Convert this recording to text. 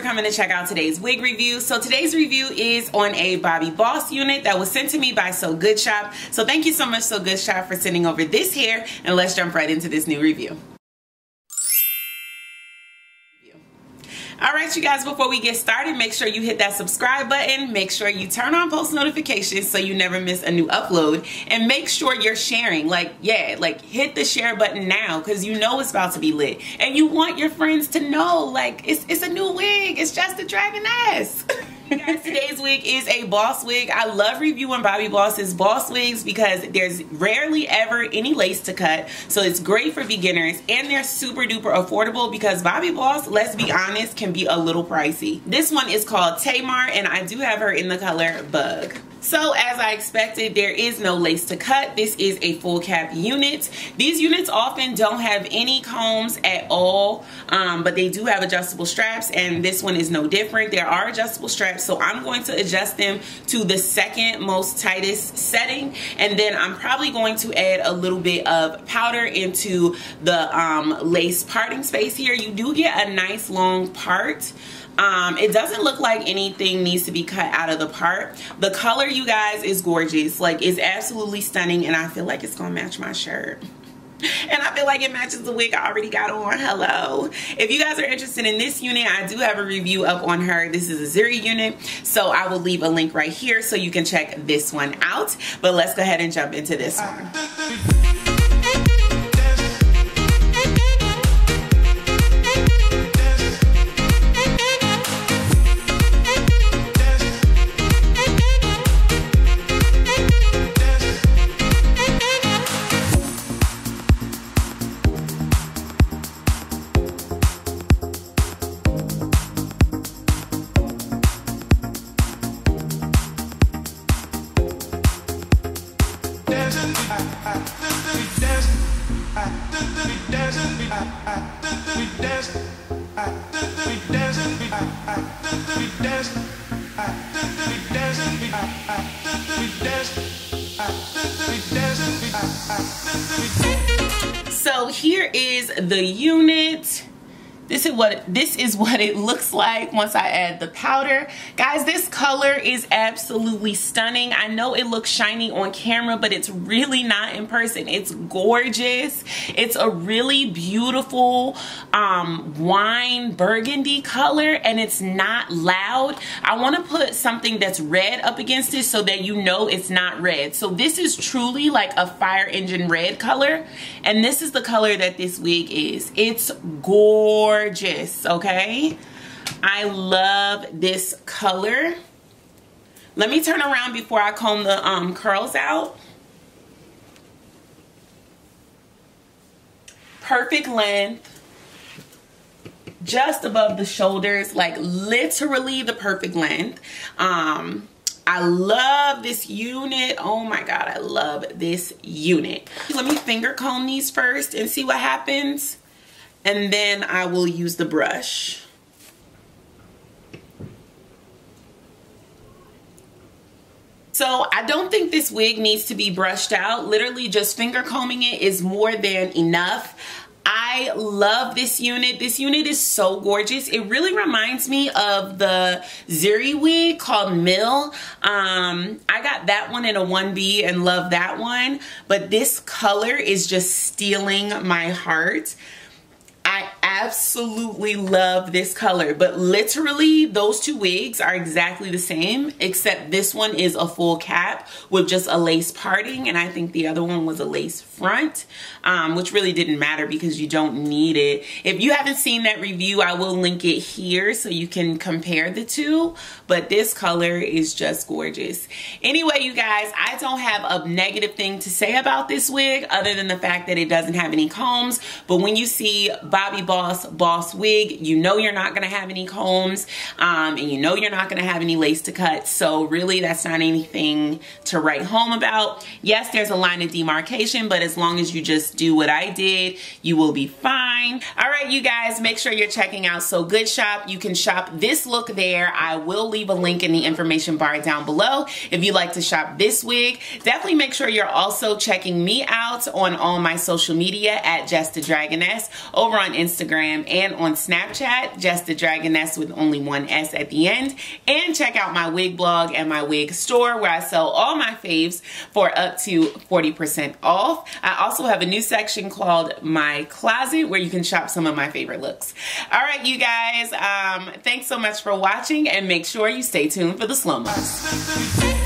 for coming to check out today's wig review. So today's review is on a Bobbi Boss unit that was sent to me by So Good Shop. So thank you so much, So Good Shop, for sending over this hair, and let's jump right into this new review. Alright you guys, before we get started, make sure you hit that subscribe button, make sure you turn on post notifications so you never miss a new upload, and make sure you're sharing. Hit the share button now, because you know it's about to be lit, and you want your friends to know, like, it's a new wig, it's JessTheDragoness. Guys, today's wig is a boss wig. I love reviewing Bobbi Boss's boss wigs because there's rarely ever any lace to cut, so it's great for beginners, and they're super duper affordable because Bobbi Boss, let's be honest, can be a little pricey. This one is called TAMAR, and I do have her in the color Bug. So as I expected, there is no lace to cut. This is a full cap unit. These units often don't have any combs at all, but they do have adjustable straps, and this one is no different. There are adjustable straps, so I'm going to adjust them to the second most tightest setting, and then I'm probably going to add a little bit of powder into the lace parting space here. You do get a nice long part. It doesn't look like anything needs to be cut out of the part. The color, you guys, is gorgeous. Like, it's absolutely stunning, and I feel like it's gonna match my shirt. And I feel like it matches the wig I already got on. Hello. If you guys are interested in this unit, I do have a review up on her. This is a Zuri unit, so I will leave a link right here so you can check this one out. But let's go ahead and jump into this one. So here is the unit. This is what it looks like once I add the powder. Guys, this color is absolutely stunning. I know it looks shiny on camera, but it's really not in person. It's gorgeous. It's a really beautiful wine burgundy color, and it's not loud. I want to put something that's red up against it so that you know it's not red. So this is truly like a fire engine red color, and this is the color that this wig is. It's gorgeous. Okay, I love this color. Let me turn around before I comb the curls out. Perfect length, just above the shoulders, like literally the perfect length. I love this unit. Oh my god, I love this unit. Let me finger comb these first and see what happens, and then I will use the brush. So I don't think this wig needs to be brushed out. Literally just finger combing it is more than enough. I love this unit. This unit is so gorgeous. It really reminds me of the Zuri wig called Mill. I got that one in a 1B and love that one. But this color is just stealing my heart. I absolutely love this color, but literally those two wigs are exactly the same, except this one is a full cap with just a lace parting, and I think the other one was a lace front, which really didn't matter because you don't need it. If you haven't seen that review, I will link it here so you can compare the two, but this color is just gorgeous. Anyway, you guys, I don't have a negative thing to say about this wig other than the fact that it doesn't have any combs, but when you see Bobbi Boss wig, you know you're not going to have any combs, and you know you're not going to have any lace to cut, so really that's not anything to write home about. Yes, there's a line of demarcation, but as long as you just do what I did, you will be fine. Alright you guys, make sure you're checking out So Good Shop. You can shop this look there. I will leave a link in the information bar down below if you'd like to shop this wig. Definitely make sure you're also checking me out on all my social media at JessTheDragoness over on Instagram Instagram and on Snapchat, JessTheDragoness with only one S at the end. And check out my wig blog and my wig store where I sell all my faves for up to 40% off. I also have a new section called My Closet where you can shop some of my favorite looks. All right, you guys, thanks so much for watching, and make sure you stay tuned for the slow-mos.